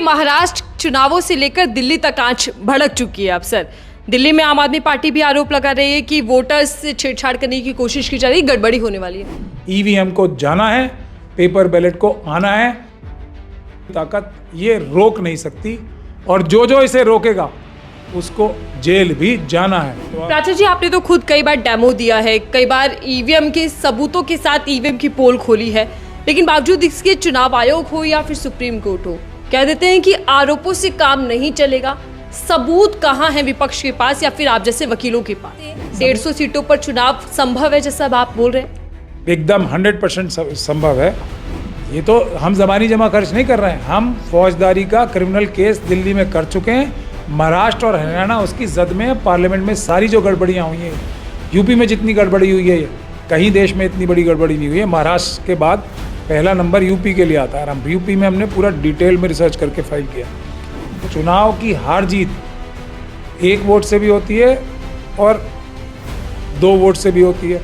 महाराष्ट्र चुनावों से लेकर दिल्ली तक आंच भड़क चुकी है। अब सर, दिल्ली में आम आदमी पार्टी भी आरोप लगा रही है कि वोटर्स से छेड़छाड़ करने की कोशिश की जा रही है, गड़बड़ी होने वाली है। ईवीएम को जाना है, पेपर बैलेट को आना है, ताकत ये रोक नहीं सकती और जो जो इसे रोकेगा उसको जेल भी जाना है। प्राची जी, आपने तो खुद कई बार डेमो दिया है, कई बार ईवीएम के सबूतों के साथ ईवीएम की पोल खोली है, लेकिन बावजूद इसके चुनाव आयोग हो या फिर सुप्रीम कोर्ट हो, कह देते हैं कि आरोपों से काम नहीं चलेगा। सबूत कहाँ है विपक्ष के पास या फिर आप जैसे वकीलों के पास? 150 सीटों पर चुनाव संभव है जैसा आप बोल रहे हैं? एकदम 100% संभव है। ये तो हम ज़बानी जमा खर्च नहीं कर रहे हैं, हम फौजदारी का क्रिमिनल केस दिल्ली में कर चुके हैं। महाराष्ट्र और हरियाणा उसकी जद में है। पार्लियामेंट में सारी जो गड़बड़ियाँ हुई हैं, यूपी में जितनी गड़बड़ी हुई है, कहीं देश में इतनी बड़ी गड़बड़ी नहीं हुई है। महाराष्ट्र के बाद पहला नंबर यूपी के लिए आता है। हम यूपी में हमने पूरा डिटेल में रिसर्च करके फाइल किया। तो चुनाव की हार जीत 1 वोट से भी होती है और 2 वोट से भी होती है।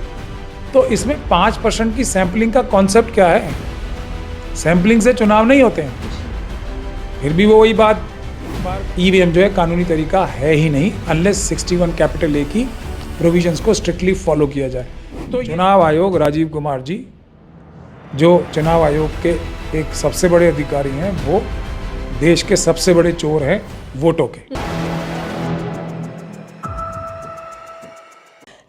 तो इसमें 5% की सैम्पलिंग का कॉन्सेप्ट क्या है? सैम्पलिंग से चुनाव नहीं होते हैं। फिर भी वो वही बात, ईवीएम जो है कानूनी तरीका है ही नहीं अनलेस 61 कैपिटल ए की प्रोविजंस को स्ट्रिक्टली फॉलो किया जाए। तो चुनाव आयोग, राजीव कुमार जी जो चुनाव आयोग के एक सबसे बड़े अधिकारी हैं, वो देश के सबसे बड़े चोर हैं वोटों के।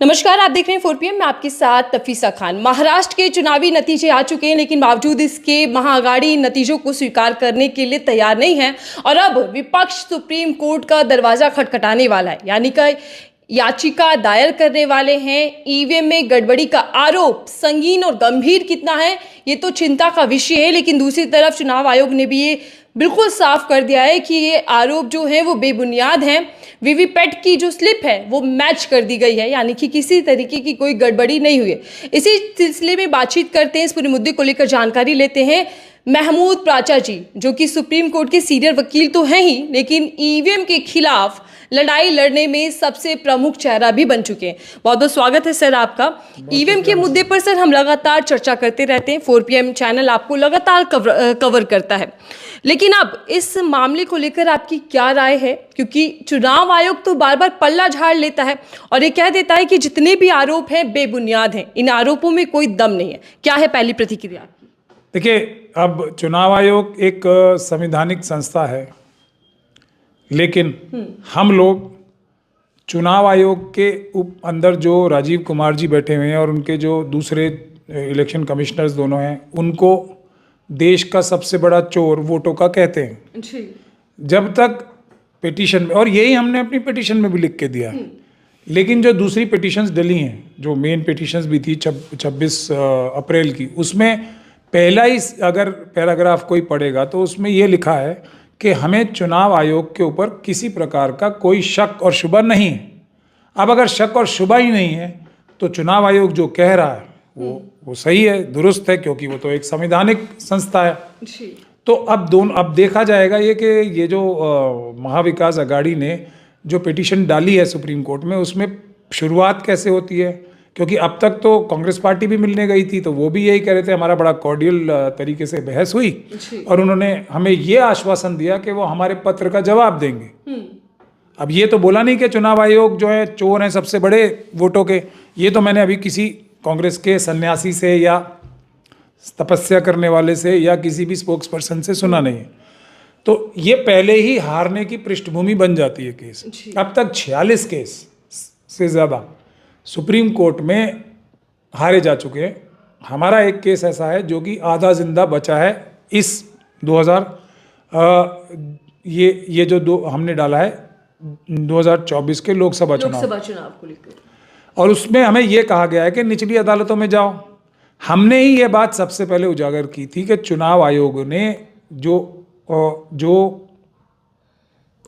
नमस्कार, आप देख रहे हैं 4 PM, मैं आपके साथ तफीसा खान। महाराष्ट्र के चुनावी नतीजे आ चुके हैं, लेकिन बावजूद इसके महाअघाड़ी नतीजों को स्वीकार करने के लिए तैयार नहीं है और अब विपक्ष सुप्रीम कोर्ट का दरवाजा खटखटाने वाला है, यानी कि याचिका दायर करने वाले हैं। ईवीएम में गड़बड़ी का आरोप संगीन और गंभीर कितना है, ये तो चिंता का विषय है, लेकिन दूसरी तरफ चुनाव आयोग ने भी ये बिल्कुल साफ कर दिया है कि ये आरोप जो है वो बेबुनियाद हैं। वीवीपैट की जो स्लिप है वो मैच कर दी गई है, यानी कि किसी तरीके की कोई गड़बड़ी नहीं हुई है। इसी सिलसिले में बातचीत करते हैं, इस पूरे मुद्दे को लेकर जानकारी लेते हैं महमूद प्राचा जी, जो कि सुप्रीम कोर्ट के सीनियर वकील तो हैं ही, लेकिन ईवीएम के खिलाफ लड़ाई लड़ने में सबसे प्रमुख चेहरा भी बन चुके हैं। बहुत बहुत स्वागत है सर आपका। ईवीएम के मुद्दे पर सर हम लगातार चर्चा करते रहते हैं, 4 PM चैनल आपको लगातार कवर करता है, लेकिन अब इस मामले को लेकर आपकी क्या राय है? क्योंकि चुनाव आयोग तो बार बार पल्ला झाड़ लेता है और ये कह देता है कि जितने भी आरोप हैं बेबुनियाद हैं, इन आरोपों में कोई दम नहीं है। क्या है पहली प्रतिक्रिया आपकी? देखिए, अब चुनाव आयोग एक संवैधानिक संस्था है, लेकिन हम लोग चुनाव आयोग के अंदर जो राजीव कुमार जी बैठे हुए हैं और उनके जो दूसरे इलेक्शन कमिश्नर्स दोनों हैं, उनको देश का सबसे बड़ा चोर वोटों का कहते हैं जी। जब तक पिटीशन में, और यही हमने अपनी पिटीशन में भी लिख के दिया, लेकिन जो दूसरी पिटीशंस डली हैं, जो मेन पिटीशंस भी थी 26 अप्रैल की, उसमें पहला ही अगर पैराग्राफ कोई पढ़ेगा तो उसमें ये लिखा है कि हमें चुनाव आयोग के ऊपर किसी प्रकार का कोई शक और शुबा नहीं है। अब अगर शक और शुबा ही नहीं है तो चुनाव आयोग जो कह रहा है वो सही है, दुरुस्त है, क्योंकि वो तो एक संवैधानिक संस्था है जी। तो अब देखा जाएगा ये जो महाविकास अघाड़ी ने जो पिटीशन डाली है सुप्रीम कोर्ट में, उसमें शुरुआत कैसे होती है, क्योंकि अब तक तो कांग्रेस पार्टी भी मिलने गई थी, तो वो भी यही कह रहे थे, हमारा बड़ा कॉर्डियल तरीके से बहस हुई और उन्होंने हमें ये आश्वासन दिया कि वो हमारे पत्र का जवाब देंगे। अब ये तो बोला नहीं कि चुनाव आयोग जो है चोर हैं सबसे बड़े वोटों के। ये तो मैंने अभी किसी कांग्रेस के सन्यासी से या तपस्या करने वाले से या किसी भी स्पोक्स पर्सन से सुना नहीं है। तो ये पहले ही हारने की पृष्ठभूमि बन जाती है केस। अब तक 46 केस से ज़्यादा सुप्रीम कोर्ट में हारे जा चुके हैं। हमारा एक केस ऐसा है जो कि आधा जिंदा बचा है इस 2000 ये जो हमने डाला है 2024 के लोकसभा चुनाव को लेकर, और उसमें हमें ये कहा गया है कि निचली अदालतों में जाओ। हमने ही ये बात सबसे पहले उजागर की थी कि चुनाव आयोग ने जो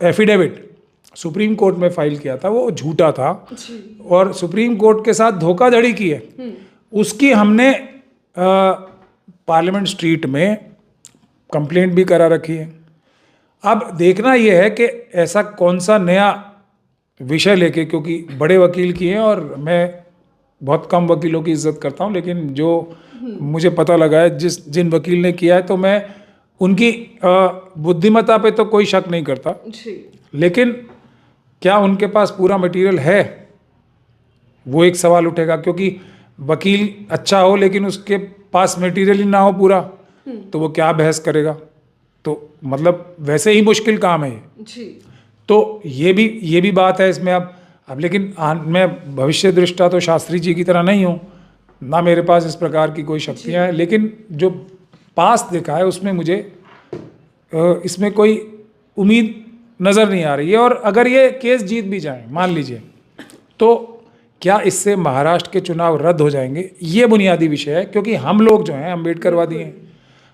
एफिडेविट सुप्रीम कोर्ट में फाइल किया था वो झूठा था और सुप्रीम कोर्ट के साथ धोखाधड़ी की है। उसकी हमने पार्लियामेंट स्ट्रीट में कंप्लेंट भी करा रखी है। अब देखना यह है कि ऐसा कौन सा नया विषय लेके, क्योंकि बड़े वकील की हैं और मैं बहुत कम वकीलों की इज्जत करता हूं, लेकिन जो मुझे पता लगा है जिन वकील ने किया है, तो मैं उनकी बुद्धिमत्ता पे तो कोई शक नहीं करता, लेकिन क्या उनके पास पूरा मटेरियल है, वो एक सवाल उठेगा। क्योंकि वकील अच्छा हो लेकिन उसके पास मटेरियल ही ना हो पूरा, तो वो क्या बहस करेगा। तो मतलब वैसे ही मुश्किल काम है ये। तो ये भी बात है इसमें। अब लेकिन मैं भविष्य दृष्टा तो शास्त्री जी की तरह नहीं हूँ, ना मेरे पास इस प्रकार की कोई शक्तियाँ हैं, लेकिन जो पास देखा है उसमें मुझे इसमें कोई उम्मीद नज़र नहीं आ रही है। और अगर ये केस जीत भी जाए, मान लीजिए, तो क्या इससे महाराष्ट्र के चुनाव रद्द हो जाएंगे, ये बुनियादी विषय है। क्योंकि हम लोग जो हैं अम्बेडकरवादी हैं,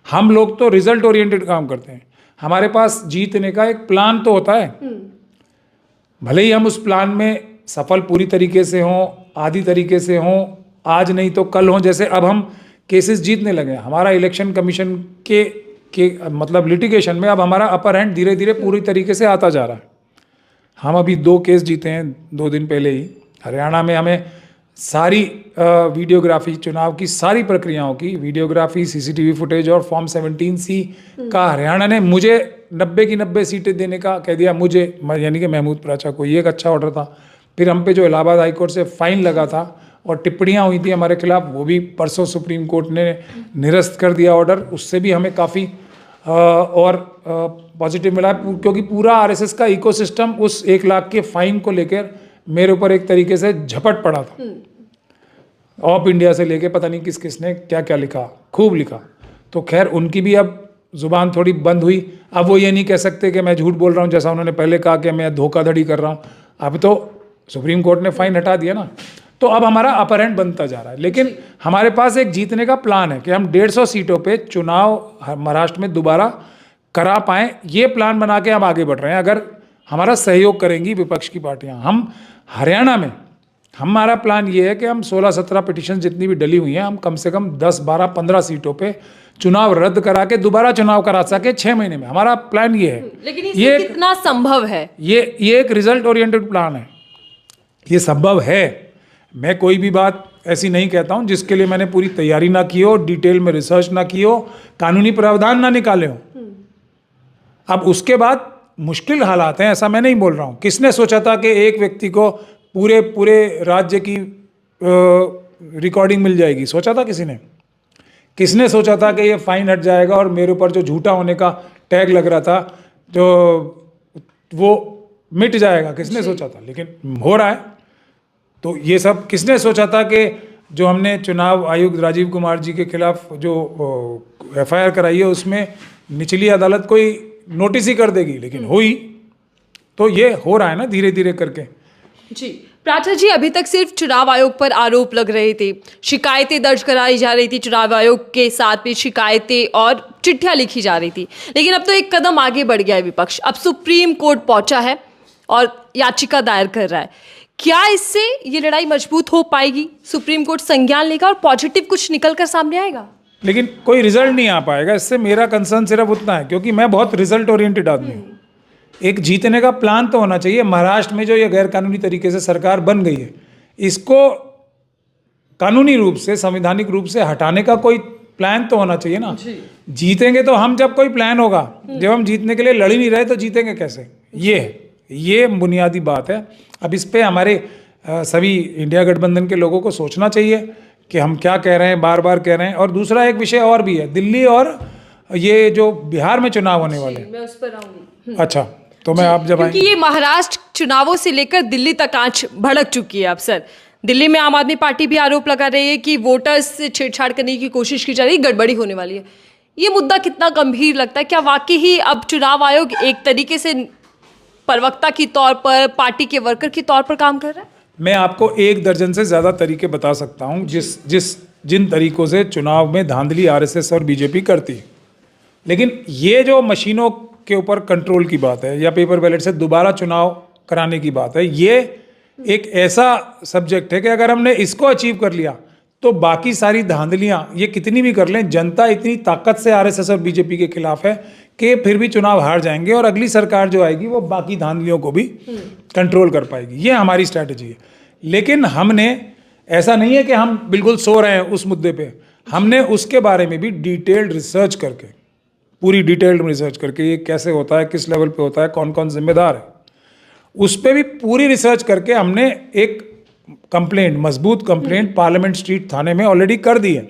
हम लोग तो रिजल्ट ओरिएंटेड काम करते हैं। हमारे पास जीतने का एक प्लान तो होता है, भले ही हम उस प्लान में सफल पूरी तरीके से हों, आधी तरीके से हों, आज नहीं तो कल हों। जैसे अब हम केसेस जीतने लगे, हमारा इलेक्शन कमीशन के मतलब लिटिगेशन में अब हमारा अपर हैंड धीरे धीरे पूरी तरीके से आता जा रहा है। हम अभी 2 केस जीते हैं 2 दिन पहले ही। हरियाणा में हमें सारी वीडियोग्राफी, चुनाव की सारी प्रक्रियाओं की वीडियोग्राफी, सीसीटीवी फुटेज और फॉर्म 17C का हरियाणा ने मुझे 90 की 90 सीटें देने का कह दिया, मुझे यानी कि महमूद प्राचा को। ये एक अच्छा ऑर्डर था। फिर हम पे जो इलाहाबाद हाईकोर्ट से फाइन लगा था और टिप्पणियां हुई थी हमारे खिलाफ, वो भी परसों सुप्रीम कोर्ट ने निरस्त कर दिया ऑर्डर। उससे भी हमें काफ़ी और पॉजिटिव मिला, क्योंकि पूरा आरएसएस का इकोसिस्टम उस 1 लाख के फाइन को लेकर मेरे ऊपर एक तरीके से झपट पड़ा था। ऑफ इंडिया से लेके पता नहीं किस किसने क्या क्या लिखा, खूब लिखा। तो खैर उनकी भी अब जुबान थोड़ी बंद हुई। अब वो ये नहीं कह सकते कि मैं झूठ बोल रहा हूँ, जैसा उन्होंने पहले कहा कि मैं धोखाधड़ी कर रहा हूँ। अब तो सुप्रीम कोर्ट ने फाइन हटा दिया ना, तो अब हमारा अपर हैंड बनता जा रहा है। लेकिन हमारे पास एक जीतने का प्लान है कि हम 150 सीटों पे चुनाव महाराष्ट्र में दोबारा करा पाएं। ये प्लान बना के हम आगे बढ़ रहे हैं। अगर हमारा सहयोग करेंगी विपक्ष की पार्टियां, हम हरियाणा में हमारा प्लान ये है कि हम 16-17 पिटीशन जितनी भी डली हुई हैं, हम कम से कम 10-12-15 सीटों पे चुनाव रद्द करा के दोबारा चुनाव करा सके 6 महीने में। हमारा प्लान ये है। लेकिन ये कितना संभव है? ये एक रिजल्ट ओरिएंटेड प्लान है, ये संभव है। मैं कोई भी बात ऐसी नहीं कहता हूं जिसके लिए मैंने पूरी तैयारी ना की हो, डिटेल में रिसर्च ना की हो, कानूनी प्रावधान ना निकाले हो। अब उसके बाद मुश्किल हालात हैं, ऐसा मैं नहीं बोल रहा हूं। किसने सोचा था कि एक व्यक्ति को पूरे राज्य की रिकॉर्डिंग मिल जाएगी? सोचा था किसी ने? किसने सोचा था कि ये फाइन हट जाएगा और मेरे ऊपर जो झूठा होने का टैग लग रहा था जो वो मिट जाएगा? किसने सोचा था? लेकिन हो रहा है। तो ये सब किसने सोचा था कि जो हमने चुनाव आयुक्त राजीव कुमार जी के खिलाफ जो FIR कराई है उसमें निचली अदालत कोई नोटिस ही कर देगी? लेकिन हुई। तो ये हो रहा है ना धीरे धीरे करके। जी प्राचा जी, अभी तक सिर्फ चुनाव आयोग पर आरोप लग रहे थे, शिकायतें दर्ज कराई जा रही थी, चुनाव आयोग के साथ में शिकायतें और चिट्ठियां लिखी जा रही थी। लेकिन अब तो एक कदम आगे बढ़ गया है विपक्ष, अब सुप्रीम कोर्ट पहुंचा है और याचिका दायर कर रहा है। क्या इससे ये लड़ाई मजबूत हो पाएगी? सुप्रीम कोर्ट संज्ञान लेगा और पॉजिटिव कुछ निकल कर सामने आएगा? लेकिन कोई रिजल्ट नहीं आ पाएगा इससे। मेरा कंसर्न सिर्फ उतना है, क्योंकि मैं बहुत रिजल्ट ओरिएंटेड आदमी हूँ। एक जीतने का प्लान तो होना चाहिए। महाराष्ट्र में जो ये गैर कानूनी तरीके से सरकार बन गई है, इसको कानूनी रूप से, संवैधानिक रूप से हटाने का कोई प्लान तो होना चाहिए ना। जीतेंगे तो हम जब कोई प्लान होगा, जब हम जीतने के लिए लड़ ही नहीं रहे तो जीतेंगे कैसे? ये बुनियादी बात है। अब इस पे हमारे सभी इंडिया गठबंधन के लोगों को सोचना चाहिए कि हम क्या कह रहे हैं, बार बार कह रहे हैं। और दूसरा एक विषय और भी है, दिल्ली और ये जो बिहार में चुनाव होने वाले हैं। मैं उस पर आऊंगी। अच्छा, तो मैं आप जब क्योंकि ये महाराष्ट्र चुनावों से लेकर दिल्ली तक आंच भड़क चुकी है। अब सर, दिल्ली में आम आदमी पार्टी भी आरोप लगा रही है कि वोटर्स से छेड़छाड़ करने की कोशिश की जा रही है, गड़बड़ी होने वाली है। ये मुद्दा कितना गंभीर लगता है? क्या वाकई ही अब चुनाव आयोग एक तरीके से प्रवक्ता की तौर पर, पार्टी के वर्कर की तौर पर काम कर रहा है? मैं आपको 1 दर्जन से ज़्यादा तरीके बता सकता हूँ जिन तरीकों से चुनाव में धांधली आरएसएस और बीजेपी करती है। लेकिन ये जो मशीनों के ऊपर कंट्रोल की बात है या पेपर बैलेट से दोबारा चुनाव कराने की बात है, ये एक ऐसा सब्जेक्ट है कि अगर हमने इसको अचीव कर लिया तो बाकी सारी धांधलियां ये कितनी भी कर लें, जनता इतनी ताकत से आरएसएस और बीजेपी के खिलाफ है कि फिर भी चुनाव हार जाएंगे और अगली सरकार जो आएगी वो बाकी धांधलियों को भी कंट्रोल कर पाएगी। ये हमारी स्ट्रैटेजी है। लेकिन हमने ऐसा नहीं है कि हम बिल्कुल सो रहे हैं उस मुद्दे पे। हमने उसके बारे में भी डिटेल्ड रिसर्च करके पूरी डिटेल्ड रिसर्च करके ये कैसे होता है, किस लेवल पे होता है, कौन कौन जिम्मेदार है, उस पर भी पूरी रिसर्च करके हमने एक कंप्लेंट, मजबूत कंप्लेंट पार्लियामेंट स्ट्रीट थाने में ऑलरेडी कर दी है।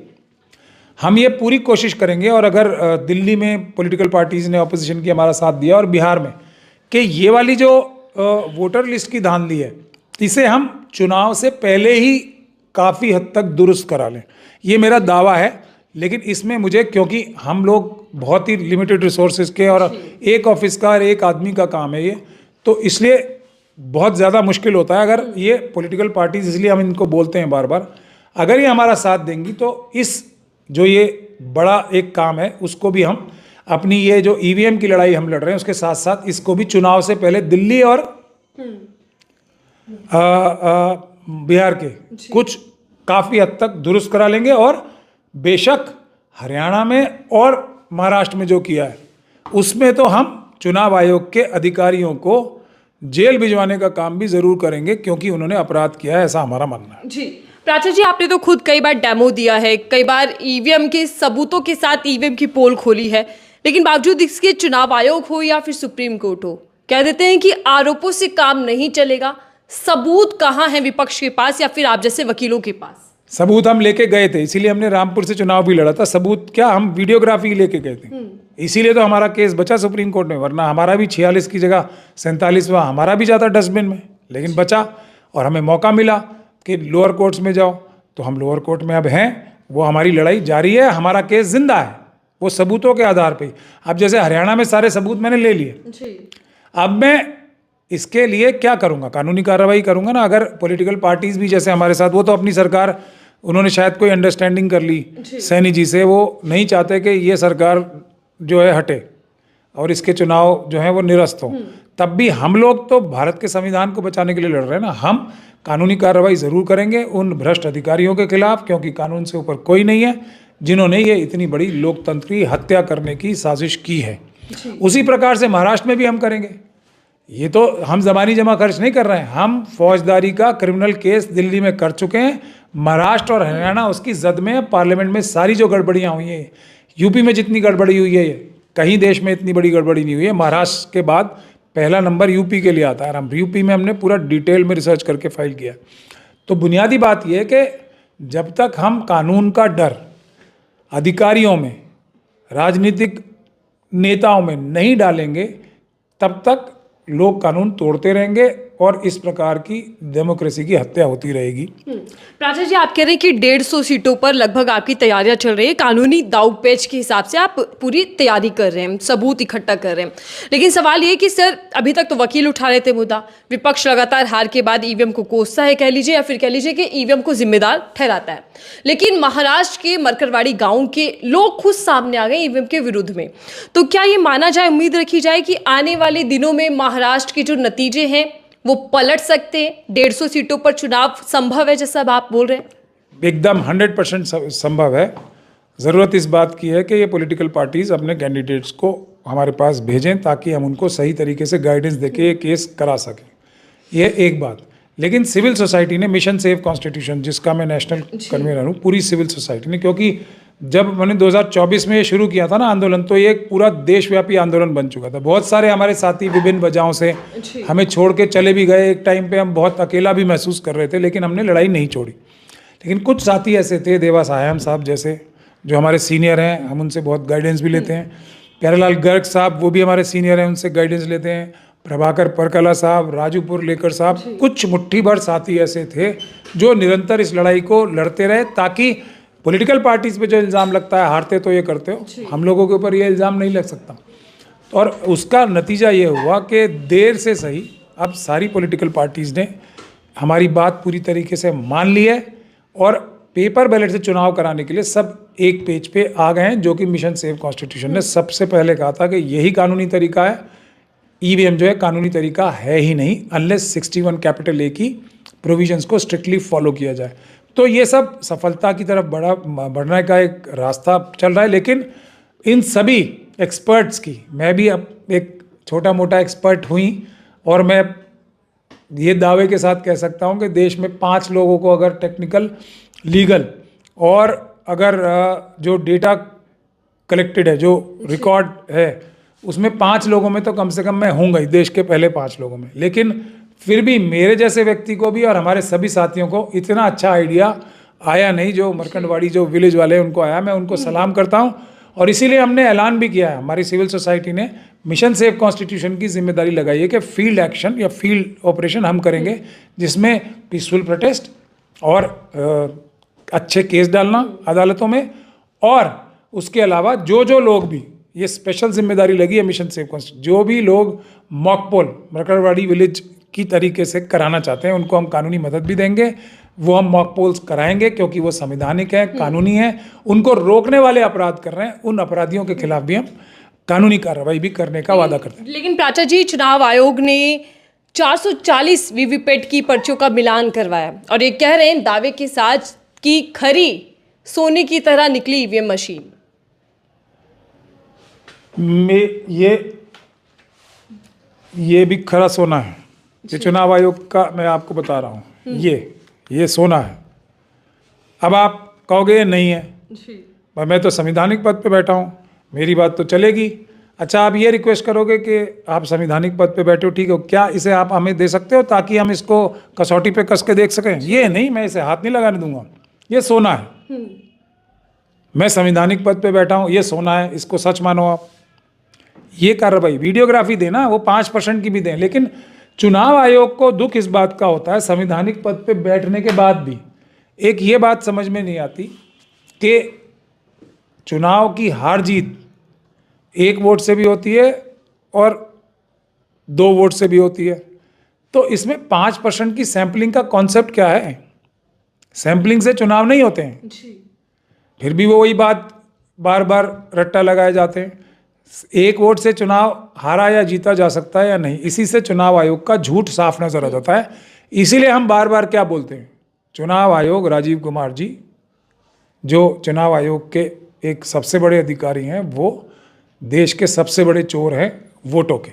हम ये पूरी कोशिश करेंगे, और अगर दिल्ली में पॉलिटिकल पार्टीज़ ने, ऑपोजिशन की हमारा साथ दिया, और बिहार में, कि ये वाली जो वोटर लिस्ट की धांधली है, इसे हम चुनाव से पहले ही काफ़ी हद तक दुरुस्त करा लें, ये मेरा दावा है। लेकिन इसमें मुझे, क्योंकि हम लोग बहुत ही लिमिटेड रिसोर्सेज के, और एक ऑफिस का और एक आदमी का काम है ये, तो इसलिए बहुत ज़्यादा मुश्किल होता है। अगर ये पॉलिटिकल पार्टीज, इसलिए हम इनको बोलते हैं बार बार, अगर ये हमारा साथ देंगी तो इस जो ये बड़ा एक काम है उसको भी हम, अपनी ये जो ईवीएम की लड़ाई हम लड़ रहे हैं उसके साथ साथ इसको भी चुनाव से पहले दिल्ली और बिहार के कुछ काफ़ी हद तक दुरुस्त करा लेंगे। और बेशक हरियाणा में और महाराष्ट्र में जो किया है उसमें तो हम चुनाव आयोग के अधिकारियों को जेल भिजवाने का काम भी जरूर करेंगे, क्योंकि उन्होंने अपराध किया है, ऐसा हमारा मानना है। जी प्राची जी, आपने तो खुद कई बार डेमो दिया है, कई बार ईवीएम के सबूतों के साथ ईवीएम की पोल खोली है, लेकिन बावजूद इसके चुनाव आयोग हो या फिर सुप्रीम कोर्ट हो, कह देते हैं कि आरोपों से काम नहीं चलेगा। सबूत कहाँ है विपक्ष के पास या फिर आप जैसे वकीलों के पास? सबूत हम लेके गए थे, इसीलिए हमने रामपुर से चुनाव भी लड़ा था। सबूत क्या, हम वीडियोग्राफी लेके गए थे, इसीलिए तो हमारा केस बचा सुप्रीम कोर्ट में, वरना हमारा भी 46 की जगह 47वां हमारा भी जाता डस्टबिन में, लेकिन बचा। और हमें मौका मिला कि लोअर कोर्ट्स में जाओ, तो हम लोअर कोर्ट में अब हैं, वो हमारी लड़ाई जारी है, हमारा केस जिंदा है, वो सबूतों के आधार पे। अब जैसे हरियाणा में सारे सबूत मैंने ले लिए, अब मैं इसके लिए क्या करूंगा, कानूनी कार्रवाई करूंगा ना। अगर पॉलिटिकल पार्टीज भी जैसे हमारे साथ, वो तो अपनी सरकार, उन्होंने शायद कोई अंडरस्टैंडिंग कर ली सैनी जी से, वो नहीं चाहते कि ये सरकार जो है हटे और इसके चुनाव जो है वो निरस्त हो, तब भी हम लोग तो भारत के संविधान को बचाने के लिए लड़ रहे हैं ना। हम कानूनी कार्रवाई जरूर करेंगे उन भ्रष्ट अधिकारियों के खिलाफ, क्योंकि कानून से ऊपर कोई नहीं है, जिन्होंने ये इतनी बड़ी लोकतंत्र की हत्या करने की साजिश की है। उसी प्रकार से महाराष्ट्र में भी हम करेंगे। ये तो हम ज़बानी जमा खर्च नहीं कर रहे हैं, हम फौजदारी का क्रिमिनल केस दिल्ली में कर चुके हैं, महाराष्ट्र और हरियाणा उसकी जद में है। पार्लियामेंट में सारी जो गड़बड़ियाँ हुई हैं, यूपी में जितनी गड़बड़ी हुई है, कहीं देश में इतनी बड़ी गड़बड़ी नहीं हुई है। महाराष्ट्र के बाद पहला नंबर यूपी के लिए आता है, और हम यूपी में हमने पूरा डिटेल में रिसर्च करके फाइल किया। तो बुनियादी बात यह है कि जब तक हम कानून का डर अधिकारियों में, राजनीतिक नेताओं में नहीं डालेंगे, तब तक लोग कानून तोड़ते रहेंगे और इस प्रकार की डेमोक्रेसी की हत्या होती रहेगी। प्राचा जी, आप कह रहे हैं कि 150 सीटों पर लगभग आपकी तैयारियां चल रही है, कानूनी दाव पेच के हिसाब से आप पूरी तैयारी कर रहे हैं, सबूत इकट्ठा कर रहे हैं। लेकिन सवाल ये कि सर, अभी तक तो वकील उठा रहे थे मुद्दा, विपक्ष लगातार हार के बाद ईवीएम को कोसता है कह लीजिए, या फिर कह लीजिए कि ईवीएम को जिम्मेदार ठहराता है। लेकिन महाराष्ट्र के मरकरवाड़ी गांव के लोग खुद सामने आ गए ईवीएम के विरुद्ध में। तो क्या ये माना जाए, उम्मीद रखी जाए कि आने वाले दिनों में महाराष्ट्र के जो नतीजे हैं वो पलट सकते हैं, 150 सीटों पर चुनाव संभव है जैसा अब आप बोल रहे हैं? एकदम 100% संभव है। ज़रूरत इस बात की है कि ये पॉलिटिकल पार्टीज़ अपने कैंडिडेट्स को हमारे पास भेजें, ताकि हम उनको सही तरीके से गाइडेंस देके ये केस करा सकें। ये एक बात। लेकिन सिविल सोसाइटी ने, मिशन सेव कॉन्स्टिट्यूशन, जिसका मैं नेशनल कन्वीनर हूँ, पूरी सिविल सोसाइटी ने, क्योंकि जब मैंने 2024 में ये शुरू किया था ना आंदोलन, तो ये एक पूरा देशव्यापी आंदोलन बन चुका था। बहुत सारे हमारे साथी विभिन्न वजहों से हमें छोड़ के चले भी गए। एक टाइम पे हम बहुत अकेला भी महसूस कर रहे थे, लेकिन हमने लड़ाई नहीं छोड़ी। लेकिन कुछ साथी ऐसे थे, देवा सायम साहब जैसे, जो हमारे सीनियर हैं, हम उनसे बहुत गाइडेंस भी लेते हैं। प्यारेलाल गर्ग साहब, वो भी हमारे सीनियर हैं, उनसे गाइडेंस लेते हैं। प्रभाकर परकला साहब, राजूपुर लेकर साहब, कुछ मुट्ठी भर साथी ऐसे थे जो निरंतर इस लड़ाई को लड़ते रहे, ताकि पॉलिटिकल पार्टीज पे जो इल्ज़ाम लगता है, हारते तो ये करते हो, हम लोगों के ऊपर ये इल्ज़ाम नहीं लग सकता। और उसका नतीजा ये हुआ कि देर से सही अब सारी पॉलिटिकल पार्टीज़ ने हमारी बात पूरी तरीके से मान ली है, और पेपर बैलेट से चुनाव कराने के लिए सब एक पेज पे आ गए हैं, जो कि मिशन सेव कॉन्स्टिट्यूशन ने सबसे पहले कहा था कि यही कानूनी तरीका है। ईवीएम जो है कानूनी तरीका है ही नहीं, अनलेस 61 कैपिटल ए की प्रोविजंस को स्ट्रिक्टली फॉलो किया जाए। तो ये सब सफलता की तरफ बढ़ने का एक रास्ता चल रहा है। लेकिन इन सभी एक्सपर्ट्स की, मैं भी अब एक छोटा मोटा एक्सपर्ट हुई, और मैं ये दावे के साथ कह सकता हूँ कि देश में 5 लोगों को अगर टेक्निकल, लीगल और अगर जो डेटा कलेक्टेड है, जो रिकॉर्ड है, उसमें 5 लोगों में तो कम से कम मैं हूँगा ही, देश के पहले 5 लोगों में। लेकिन फिर भी मेरे जैसे व्यक्ति को भी और हमारे सभी साथियों को इतना अच्छा आइडिया आया नहीं, जो मरकंडवाड़ी जो विलेज वाले उनको आया, मैं उनको सलाम करता हूँ। और इसीलिए हमने ऐलान भी किया है, हमारी सिविल सोसाइटी ने मिशन सेव कॉन्स्टिट्यूशन की जिम्मेदारी लगाई है कि फील्ड एक्शन या फील्ड ऑपरेशन हम करेंगे, जिसमें पीसफुल प्रोटेस्ट और अच्छे केस डालना अदालतों में, और उसके अलावा जो लोग भी, ये स्पेशल जिम्मेदारी लगी है मिशन सेव कॉन्स्टिट्यूशन, जो भी लोग मॉक पोल मरकंडवाड़ी विलेज की तरीके से कराना चाहते हैं उनको हम कानूनी मदद भी देंगे। वो हम मॉक पोल्स कराएंगे क्योंकि वो संवैधानिक है, कानूनी है। उनको रोकने वाले अपराध कर रहे हैं, उन अपराधियों के खिलाफ भी हम कानूनी कार्रवाई भी करने का वादा करते हैं। लेकिन प्राचा जी, चुनाव आयोग ने 440 वीवीपैट की पर्चियों का मिलान करवाया और ये कह रहे हैं दावे के साथ कि खरी सोने की तरह निकली ईवीएम मशीन में ये भी खरा सोना है। ये चुनाव आयोग का मैं आपको बता रहा हूँ, ये सोना है। अब आप कहोगे नहीं है भाई, मैं तो संवैधानिक पद पे बैठा हूँ, मेरी बात तो चलेगी। अच्छा, आप ये रिक्वेस्ट करोगे कि आप संवैधानिक पद पे बैठे हो, ठीक हो, क्या इसे आप हमें दे सकते हो ताकि हम इसको कसौटी पे कस के देख सकें? ये नहीं, मैं इसे हाथ नहीं लगाने दूंगा। ये सोना है, मैं संवैधानिक पद पे बैठा हूँ, ये सोना है, इसको सच मानो आप। ये कार्रवाई वीडियोग्राफी देना, वो 5% की भी दें, लेकिन चुनाव आयोग को दुख इस बात का होता है संवैधानिक पद पे बैठने के बाद भी एक ये बात समझ में नहीं आती कि चुनाव की हार जीत 1 वोट से भी होती है और 2 वोट से भी होती है। तो इसमें 5% की सैंपलिंग का कॉन्सेप्ट क्या है? सैंपलिंग से चुनाव नहीं होते हैं। फिर भी वो वही बात बार बार रट्टा लगाए जाते हैं। 1 वोट से चुनाव हारा या जीता जा सकता है या नहीं, इसी से चुनाव आयोग का झूठ साफ नजर आ जाता है। इसीलिए हम बार बार क्या बोलते हैं, चुनाव आयोग, राजीव कुमार जी जो चुनाव आयोग के एक सबसे बड़े अधिकारी हैं, वो देश के सबसे बड़े चोर हैं वोटों के।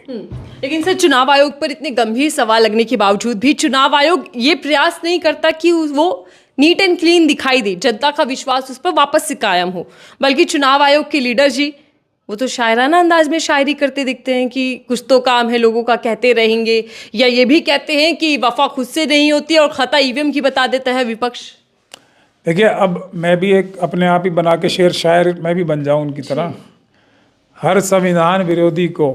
लेकिन सर, चुनाव आयोग पर इतने गंभीर सवाल लगने के बावजूद भी चुनाव आयोग ये प्रयास नहीं करता कि वो नीट एंड क्लीन दिखाई दे, जनता का विश्वास उस पर वापस से कायम हो। बल्कि चुनाव आयोग के लीडर जी वो तो शायराना अंदाज में शायरी करते दिखते हैं कि कुछ तो काम है लोगों का, कहते रहेंगे, या ये भी कहते हैं कि वफा खुद से नहीं होती और खता ईवीएम की बता देता है विपक्ष। देखिए, अब मैं भी एक अपने आप ही बना के शेर शायर मैं भी बन जाऊं उनकी तरह। हर संविधान विरोधी को,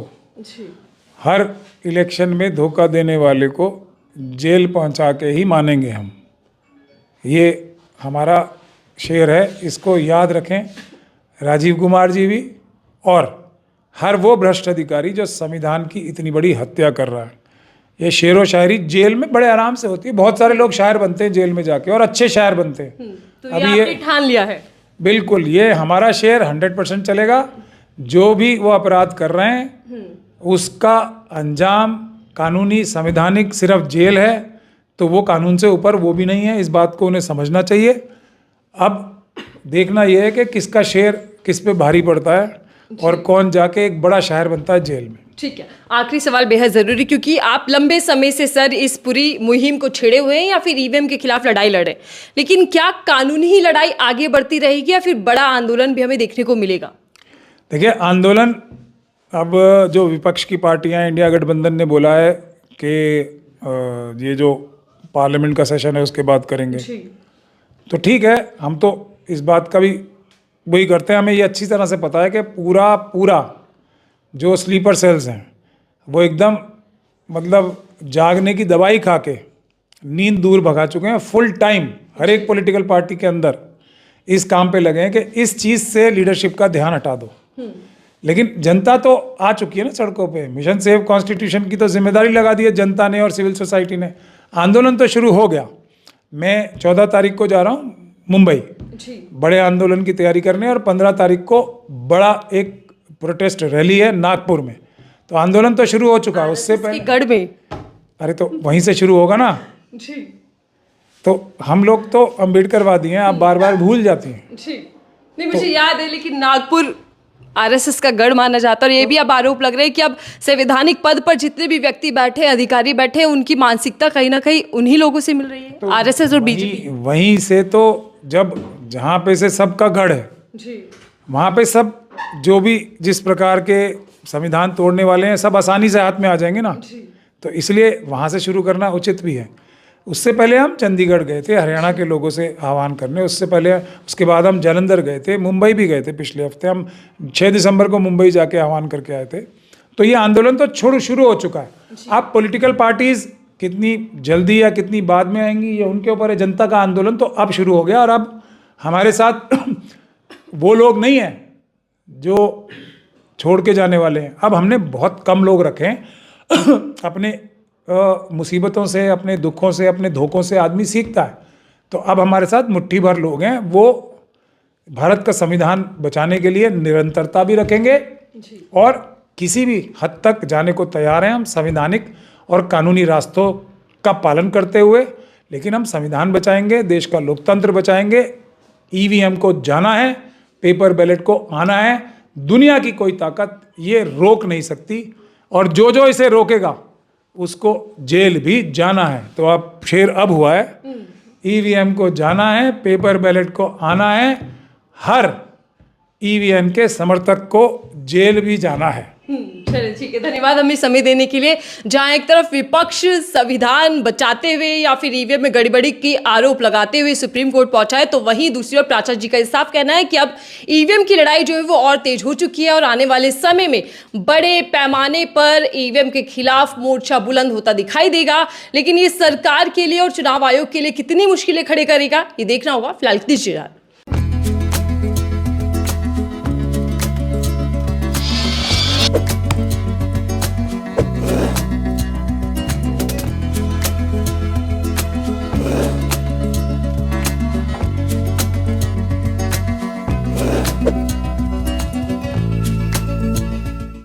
हर इलेक्शन में धोखा देने वाले को जेल पहुंचा के ही मानेंगे हम। ये हमारा शेर है, इसको याद रखें राजीव कुमार जी भी, और हर वो भ्रष्ट अधिकारी जो संविधान की इतनी बड़ी हत्या कर रहा है। ये शेर व शायरी जेल में बड़े आराम से होती है। बहुत सारे लोग शायर बनते हैं जेल में जाके, और अच्छे शायर बनते हैं। तो अभी ये ठान लिया है, बिल्कुल ये हमारा शेर 100% चलेगा। जो भी वो अपराध कर रहे हैं उसका अंजाम कानूनी संवैधानिक सिर्फ जेल है, तो वो कानून से ऊपर वो भी नहीं है। इस बात को उन्हें समझना चाहिए। अब देखना यह है कि किसका शेर किस पे भारी पड़ता है और कौन जाके एक बड़ा शायर बनता है जेल में। ठीक है, आखिरी सवाल बेहद जरूरी, क्योंकि आप लंबे समय से सर इस पूरी मुहिम को छेड़े हुए हैं या फिर ईवीएम के खिलाफ लड़ाई लड़े, लेकिन क्या कानूनी ही लड़ाई आगे बढ़ती रहेगी या फिर बड़ा आंदोलन भी हमें देखने को मिलेगा? देखिए, आंदोलन अब जो विपक्ष की पार्टियां, इंडिया गठबंधन ने बोला है कि ये जो पार्लियामेंट का सेशन है उसके बाद करेंगे, तो ठीक है, हम तो इस बात का भी वही करते हैं। हमें ये अच्छी तरह से पता है कि पूरा जो स्लीपर सेल्स हैं वो एकदम मतलब जागने की दवाई खा के नींद दूर भगा चुके हैं। फुल टाइम हर एक पॉलिटिकल पार्टी के अंदर इस काम पे लगे हैं कि इस चीज़ से लीडरशिप का ध्यान हटा दो। लेकिन जनता तो आ चुकी है ना सड़कों पे। मिशन सेव कॉन्स्टिट्यूशन की तो जिम्मेदारी लगा दी है जनता ने और सिविल सोसाइटी ने। आंदोलन तो शुरू हो गया। मैं 14 तारीख को जा रहा हूँ मुंबई बड़े आंदोलन की तैयारी करने, और 15 तारीख को बड़ा एक प्रोटेस्ट रैली है नागपुर में। तो आंदोलन तो शुरू हो चुका है। उससे पहले गढ़ में, अरे तो वहीं से शुरू होगा ना जी। तो हम लोग तो अम्बेडकरवादी हैं, आप बार बार भूल जाती हैं। नहीं, मुझे याद है, लेकिन नागपुर आरएसएस का गढ़ माना जाता है। और ये भी अब आरोप लग रहे हैं कि अब संवैधानिक पद पर जितने भी व्यक्ति बैठे, अधिकारी बैठे, उनकी मानसिकता कहीं ना कहीं उन्हीं लोगों से मिल रही है, तो आरएसएस और बीजेपी। वहीं से तो जब जहाँ पे से सबका गढ़ है, वहाँ पे सब जो भी जिस प्रकार के संविधान तोड़ने वाले हैं सब आसानी से हाथ में आ जाएंगे ना, तो इसलिए वहाँ से शुरू करना उचित भी है। उससे पहले हम चंडीगढ़ गए थे हरियाणा के लोगों से आह्वान करने, उससे पहले उसके बाद हम जालंधर गए थे, मुंबई भी गए थे पिछले हफ्ते, हम 6 दिसंबर को मुंबई जाके आह्वान करके आए थे। तो ये आंदोलन तो शुरू हो चुका है। अब पॉलिटिकल पार्टीज कितनी जल्दी या कितनी बाद में आएंगी ये उनके ऊपर है। जनता का आंदोलन तो अब शुरू हो गया और अब हमारे साथ वो लोग नहीं हैं जो छोड़ के जाने वाले हैं। अब हमने बहुत कम लोग रखे हैं अपने मुसीबतों से, अपने दुखों से, अपने धोखों से आदमी सीखता है। तो अब हमारे साथ मुट्ठी भर लोग हैं, वो भारत का संविधान बचाने के लिए निरंतरता भी रखेंगे और किसी भी हद तक जाने को तैयार हैं हम संवैधानिक और कानूनी रास्तों का पालन करते हुए। लेकिन हम संविधान बचाएंगे, देश का लोकतंत्र बचाएंगे। ईवीएम को जाना है, पेपर बैलेट को आना है। दुनिया की कोई ताकत ये रोक नहीं सकती और जो इसे रोकेगा उसको जेल भी जाना है। तो अब शेर अब हुआ है, ईवीएम को जाना है, पेपर बैलेट को आना है, हर ईवीएम के समर्थक को जेल भी जाना है। चलिए ठीक है, धन्यवाद हमें समय देने के लिए। जहां एक तरफ विपक्ष संविधान बचाते हुए या फिर ईवीएम में गड़बड़ी की आरोप लगाते हुए सुप्रीम कोर्ट पहुंचा है, तो वहीं दूसरी ओर प्राचार्य जी का साफ कहना है कि अब ईवीएम की लड़ाई जो है वो और तेज हो चुकी है और आने वाले समय में बड़े पैमाने पर ईवीएम के खिलाफ मोर्चा बुलंद होता दिखाई देगा। लेकिन ये सरकार के लिए और चुनाव आयोग के लिए कितनी मुश्किलें खड़े करेगा, ये देखना होगा। फिलहाल दीजिए।